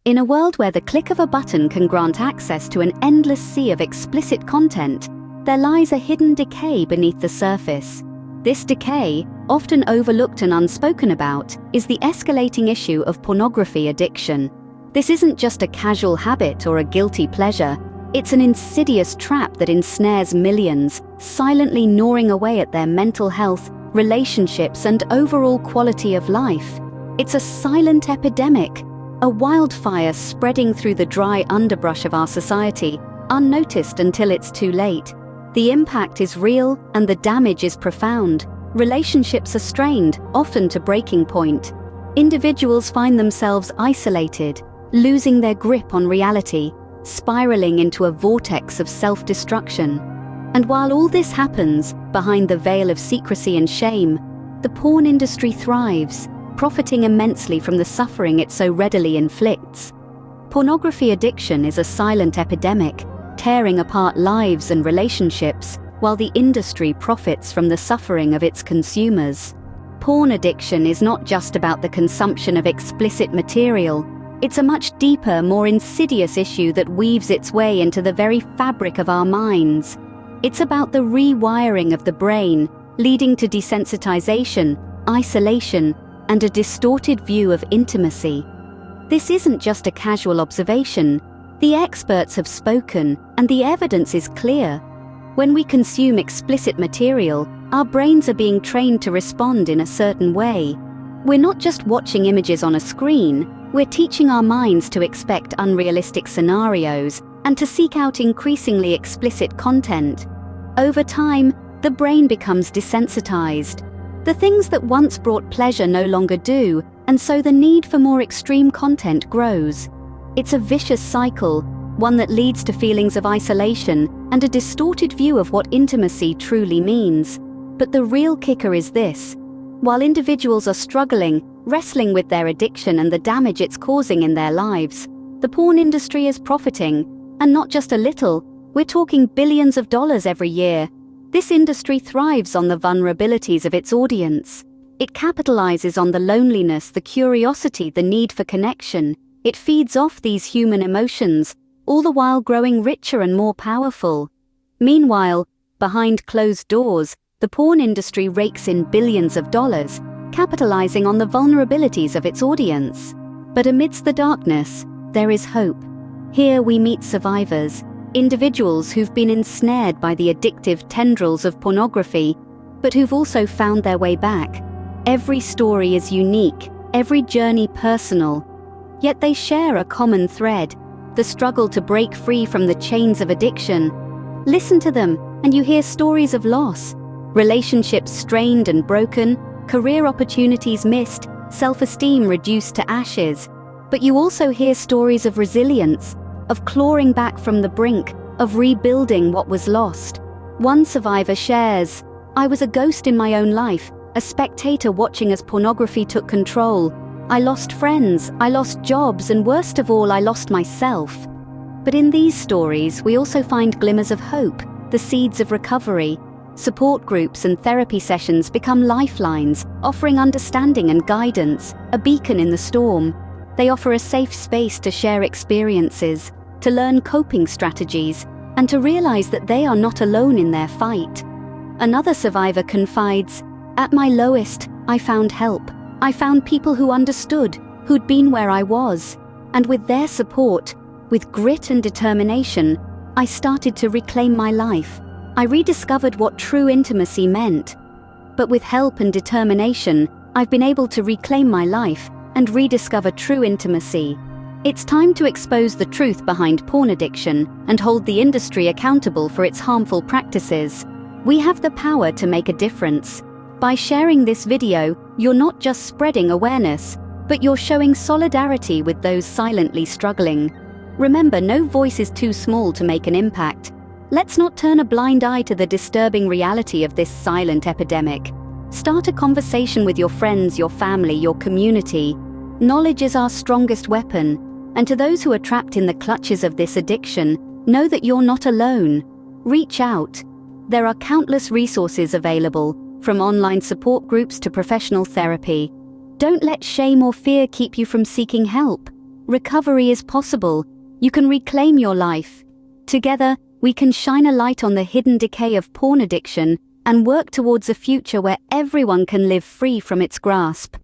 In a world where the click of a button can grant access to an endless sea of explicit content, there lies a hidden decay beneath the surface. This decay, often overlooked and unspoken about, is the escalating issue of pornography addiction. This isn't just a casual habit or a guilty pleasure. It's an insidious trap that ensnares millions, silently gnawing away at their mental health, relationships, and overall quality of life. It's a silent epidemic, a wildfire spreading through the dry underbrush of our society, unnoticed until it's too late. The impact is real and the damage is profound. Relationships are strained, often to breaking point. Individuals find themselves isolated, losing their grip on reality, spiraling into a vortex of self-destruction. And while all this happens behind the veil of secrecy and shame, the porn industry thrives, profiting immensely from the suffering it so readily inflicts. Pornography addiction is a silent epidemic, tearing apart lives and relationships, while the industry profits from the suffering of its consumers. Porn addiction is not just about the consumption of explicit material. It's a much deeper, more insidious issue that weaves its way into the very fabric of our minds. It's about the rewiring of the brain, leading to desensitization, isolation, and a distorted view of intimacy. This isn't just a casual observation. The experts have spoken, and the evidence is clear. When we consume explicit material, our brains are being trained to respond in a certain way. We're not just watching images on a screen. We're teaching our minds to expect unrealistic scenarios and to seek out increasingly explicit content. Over time, the brain becomes desensitized. The things that once brought pleasure no longer do, and so the need for more extreme content grows. It's a vicious cycle, one that leads to feelings of isolation and a distorted view of what intimacy truly means. But the real kicker is this: while individuals are struggling, wrestling with their addiction and the damage it's causing in their lives, the porn industry is profiting, and not just a little. We're talking billions of dollars every year. This industry thrives on the vulnerabilities of its audience. It capitalizes on the loneliness, the curiosity, the need for connection. It feeds off these human emotions, all the while growing richer and more powerful. Meanwhile, behind closed doors, the porn industry rakes in billions of dollars, capitalizing on the vulnerabilities of its audience. But amidst the darkness, there is hope. Here we meet survivors, individuals who've been ensnared by the addictive tendrils of pornography, but who've also found their way back. Every story is unique, every journey personal. Yet they share a common thread: the struggle to break free from the chains of addiction. Listen to them, and you hear stories of loss, relationships strained and broken, career opportunities missed, self-esteem reduced to ashes. But you also hear stories of resilience, of clawing back from the brink, of rebuilding what was lost. One survivor shares, "I was a ghost in my own life, a spectator watching as pornography took control. I lost friends, I lost jobs, and worst of all, I lost myself." But in these stories, we also find glimmers of hope, the seeds of recovery. Support groups and therapy sessions become lifelines, offering understanding and guidance, a beacon in the storm. They offer a safe space to share experiences, to learn coping strategies, and to realize that they are not alone in their fight. Another survivor confides, "At my lowest, I found help. I found people who understood, who'd been where I was. And with their support, with grit and determination, I started to reclaim my life. I rediscovered what true intimacy meant. But with help and determination, I've been able to reclaim my life and rediscover true intimacy." It's time to expose the truth behind porn addiction and hold the industry accountable for its harmful practices. We have the power to make a difference. By sharing this video, you're not just spreading awareness, but you're showing solidarity with those silently struggling. Remember, no voice is too small to make an impact. Let's not turn a blind eye to the disturbing reality of this silent epidemic. Start a conversation with your friends, your family, your community. Knowledge is our strongest weapon, and to those who are trapped in the clutches of this addiction, know that you're not alone. Reach out. There are countless resources available, from online support groups to professional therapy. Don't let shame or fear keep you from seeking help. Recovery is possible. You can reclaim your life. Together, we can shine a light on the hidden decay of porn addiction and work towards a future where everyone can live free from its grasp.